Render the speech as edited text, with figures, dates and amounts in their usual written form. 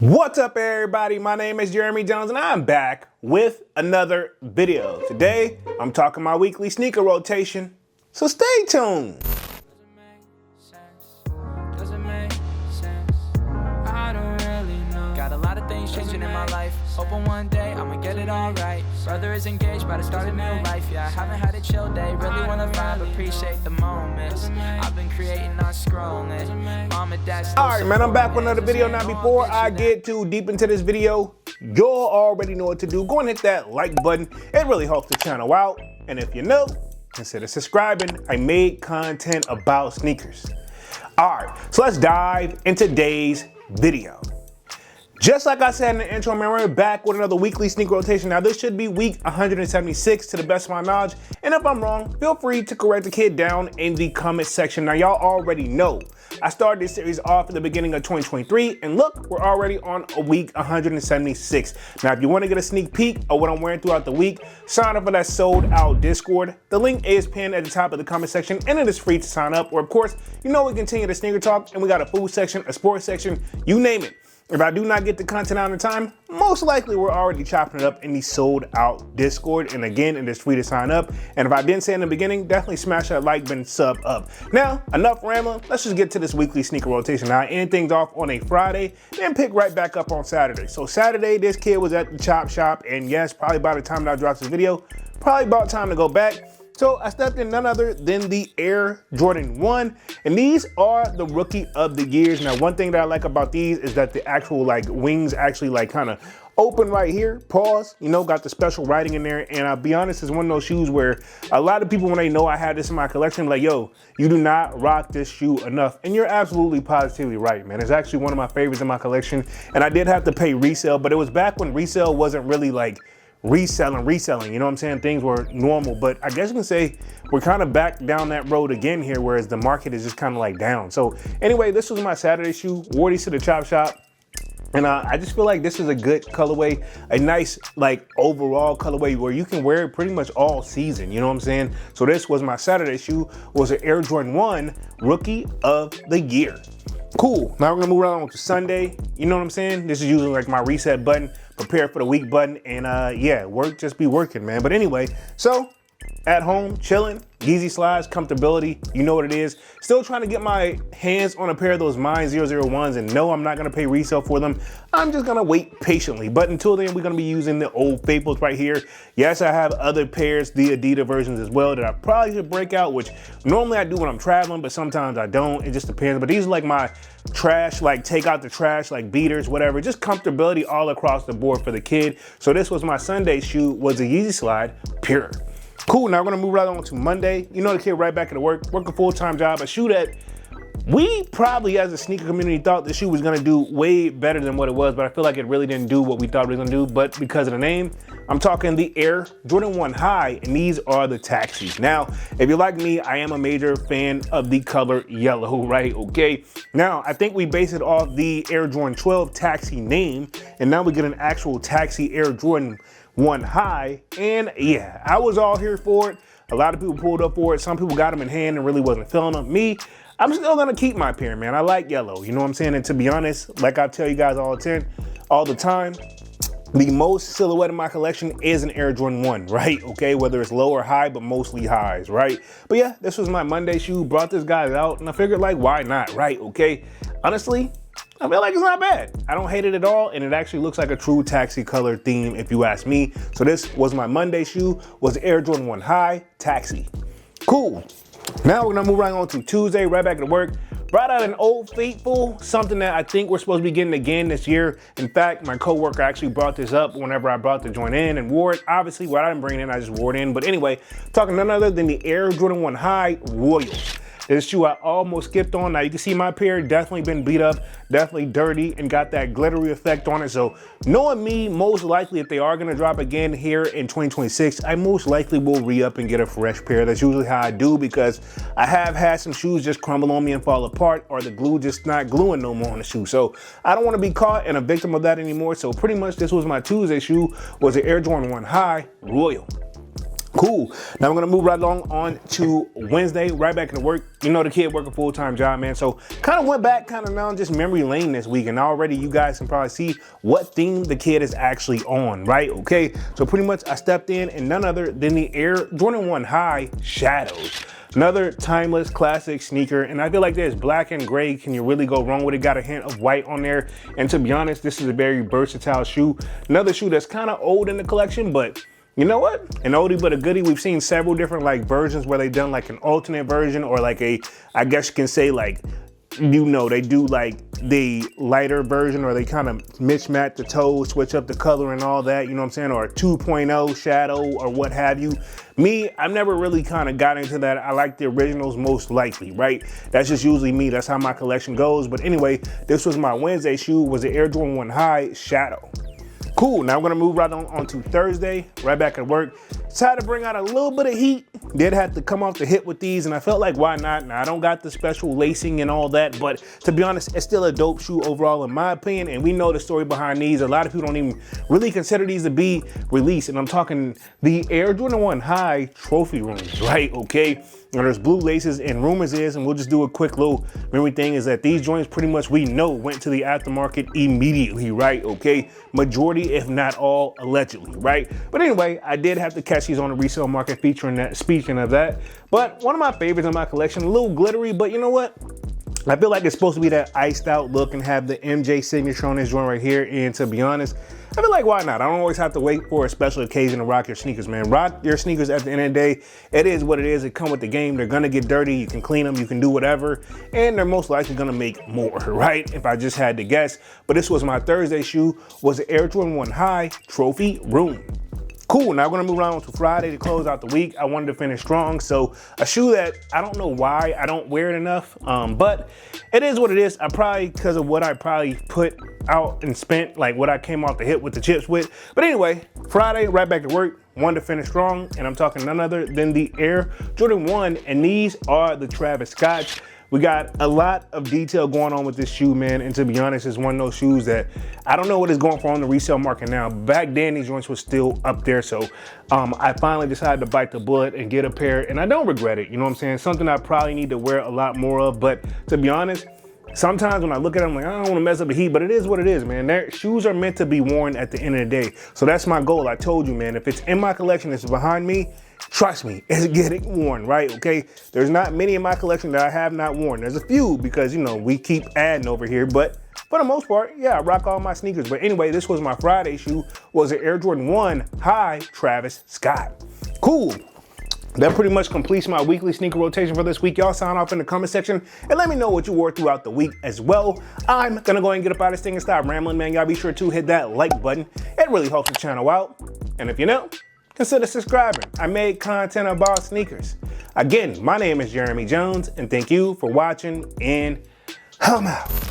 What's up, everybody? My name is Jeremy Jones and I'm back with another video. Today I'm talking my weekly sneaker rotation, so stay tuned. Got a lot of things changing in my life. Hoping one day I'ma get it all right. Brother is engaged, about to start a new life. Yeah, I haven't had a chill day. Really wanna vibe, appreciate the moments. I've been creating, not scrolling. Mom and dad still Alright, man, I'm back with another video. Now, before I get too deep into this video, you'll already know what to do. Go and hit that like button. It really helps the channel out. And if you're new, consider subscribing. I made content about sneakers. Alright, so let's dive into today's video. Just like I said in the intro, man, we're back with another weekly sneaker rotation. Now, this should be week 176 to the best of my knowledge. And if I'm wrong, feel free to correct the kid down in the comment section. Now, y'all already know I started this series off at the beginning of 2023. And look, we're already on a week 176. Now, if you want to get a sneak peek of what I'm wearing throughout the week, sign up for that sold out Discord. The link is pinned at the top of the comment section, and it is free to sign up. Or, of course, you know we continue the sneaker talk, and we got a food section, a sports section, you name it. If I do not get the content out in time, most likely we're already chopping it up in the sold out Discord. And again, it is free to sign up. And if I didn't say in the beginning, definitely smash that like button, sub up. Now, enough rambling. Let's just get to this weekly sneaker rotation. Now, I end things off on a Friday, then pick right back up on Saturday. So Saturday, this kid was at the chop shop. And yes, probably by the time that I dropped this video, probably about time to go back. So I stepped in none other than the Air Jordan 1, and these are the rookie of the years. Now, one thing that I like about these is that the actual wings actually kind of open right here, pause, you know, got the special writing in there. And I'll be honest, it's one of those shoes where a lot of people, when they know I had this in my collection, like, yo, you do not rock this shoe enough. And you're absolutely positively right, man. It's actually one of my favorites in my collection. And I did have to pay resale, but it was back when resale wasn't really reselling, you know what I'm saying? Things were normal, but I guess you can say we're kind of back down that road again here, whereas the market is just kind of down. So anyway, this was my Saturday shoe, wore these to the chop shop. And I just feel like this is a good colorway, a nice overall colorway where you can wear it pretty much all season, you know what I'm saying? So this was my Saturday shoe, was an Air Jordan 1 Rookie of the Year. Cool, now we're gonna move on to Sunday. You know what I'm saying? This is usually my reset button, prepare for the week button, and yeah, work just be working, man. But anyway, so at home, chilling, Yeezy slides, comfortability, you know what it is. Still trying to get my hands on a pair of those Mine 001s, and no, I'm not gonna pay resale for them. I'm just gonna wait patiently. But until then, we're gonna be using the Old Faithfuls right here. Yes, I have other pairs, the Adidas versions as well, that I probably should break out, which normally I do when I'm traveling, but sometimes I don't. It just depends. But these are my trash, take out the trash, beaters, whatever. Just comfortability all across the board for the kid. So this was my Sunday shoe, was a Yeezy Slide Pure. Cool, now we're gonna move right on to Monday. You know, the kid right back into work, work a full-time job, a shoe that we probably as a sneaker community thought the shoe was gonna do way better than what it was, but I feel like it really didn't do what we thought it was gonna do. But because of the name, I'm talking the Air Jordan 1 High, and these are the Taxis. Now, if you're like me, I am a major fan of the color yellow, right? Okay. Now, I think we base it off the Air Jordan 12 Taxi name, and now we get an actual Taxi Air Jordan 1 High, and yeah, I was all here for it. A lot of people pulled up for it. Some people got them in hand and really wasn't feeling them. Me, I'm still gonna keep my pair, man. I like yellow, you know what I'm saying? And to be honest, like I tell you guys all the time, the most silhouette in my collection is an Air Jordan 1, right? Okay, whether it's low or high, but mostly highs, right? But yeah, this was my Monday shoe, brought this guy out, and I figured why not, right? Okay, honestly, I feel like it's not bad. I don't hate it at all, and it actually looks like a true Taxi color theme if you ask me. So this was my Monday shoe, was Air Jordan 1 High Taxi. Cool. Now we're gonna move right on to Tuesday, right back to work. Brought out an Old Faithful, something that I think we're supposed to be getting again this year. In fact, my coworker actually brought this up whenever I brought the joint in and wore it. Obviously, what I didn't bring it in, I just wore it in. But anyway, talking none other than the Air Jordan 1 High Royal. This shoe I almost skipped on. Now you can see my pair definitely been beat up, definitely dirty, and got that glittery effect on it. So knowing me, most likely if they are gonna drop again here in 2026, I most likely will re-up and get a fresh pair. That's usually how I do, because I have had some shoes just crumble on me and fall apart, or the glue just not gluing no more on the shoe. So I don't wanna be caught and a victim of that anymore. So pretty much this was my Tuesday shoe, was the Air Jordan 1 High Royal. Cool. Now we're gonna move right along on to Wednesday, right back into work. You know, the kid working full-time job, man. So kind of went back kind of now just memory lane this week, and already you guys can probably see what theme the kid is actually on, right? Okay, so pretty much I stepped in and none other than the Air Jordan 1 High Shadows. Another timeless classic sneaker, and I feel like there's black and gray. Can you really go wrong with it? Got a hint of white on there, and to be honest, this is a very versatile shoe. Another shoe that's kind of old in the collection, but you know what? An oldie but a goodie. We've seen several different like versions where they've done like an alternate version or like a, I guess you can say like, you know, they do like the lighter version or they kind of mismatch the toes, switch up the color and all that, you know what I'm saying? Or a 2.0 shadow or what have you. Me, I've never really kind of got into that. I like the originals most likely, right? That's just usually me. That's how my collection goes. But anyway, this was my Wednesday shoe, was the Air Jordan 1 High Shadow. Cool, now we're gonna move right on to Thursday, right back at work. Decided to bring out a little bit of heat. Did have to come off the hit with these, and I felt like, why not? Now, I don't got the special lacing and all that, but to be honest, it's still a dope shoe overall in my opinion, and we know the story behind these. A lot of people don't even really consider these to be released, and I'm talking the Air Jordan 1 High Trophy Rooms, right? Okay. Now there's blue laces, and rumors is, and we'll just do a quick little memory thing, is that these joints pretty much we know went to the aftermarket immediately, right? Okay, majority if not all allegedly, right? But anyway, I did have to catch these on the resale market featuring that, speaking of that. But one of my favorites in my collection, a little glittery, but you know what? I feel like it's supposed to be that iced out look and have the MJ signature on this joint right here. And to be honest, I feel like why not? I don't always have to wait for a special occasion to rock your sneakers, man. Rock your sneakers at the end of the day. It is what it is. It come with the game. They're gonna get dirty. You can clean them. You can do whatever. And they're most likely gonna make more, right? If I just had to guess. But this was my Thursday shoe, was the Air Jordan 1 High Trophy Room. Cool, now we're gonna move on to Friday to close out the week. I wanted to finish strong, so a shoe that I don't know why I don't wear it enough, but it is what it is. I probably, because of what I probably put out and spent, like what I came off the hit with the chips with. But anyway, Friday, right back to work, wanted to finish strong, and I'm talking none other than the Air Jordan 1, and these are the Travis Scotts. We got a lot of detail going on with this shoe, man, and to be honest, it's one of those shoes that I don't know what it's going for on the resale market now. Back then, these joints were still up there, so I finally decided to bite the bullet and get a pair, and I don't regret it, you know what I'm saying? Something I probably need to wear a lot more of, but to be honest, sometimes when I look at them, I'm like, I don't want to mess up the heat, but it is what it is, man. Their shoes are meant to be worn at the end of the day, so that's my goal. I told you, man, if it's in my collection, it's behind me, trust me, it's getting worn, right? Okay, there's not many in my collection that I have not worn. There's a few because, you know, we keep adding over here, but for the most part, yeah, I rock all my sneakers. But anyway, this was my Friday shoe, was an Air Jordan 1 High Travis Scott. Cool. That pretty much completes my weekly sneaker rotation for this week. Y'all sign off in the comment section and let me know what you wore throughout the week as well. I'm gonna go ahead and get up out of this thing and stop rambling, man. Y'all be sure to hit that like button. It really helps the channel out. And if you know, consider subscribing. I made content about sneakers. Again, my name is Jeremy Jones, and thank you for watching, and I'm out.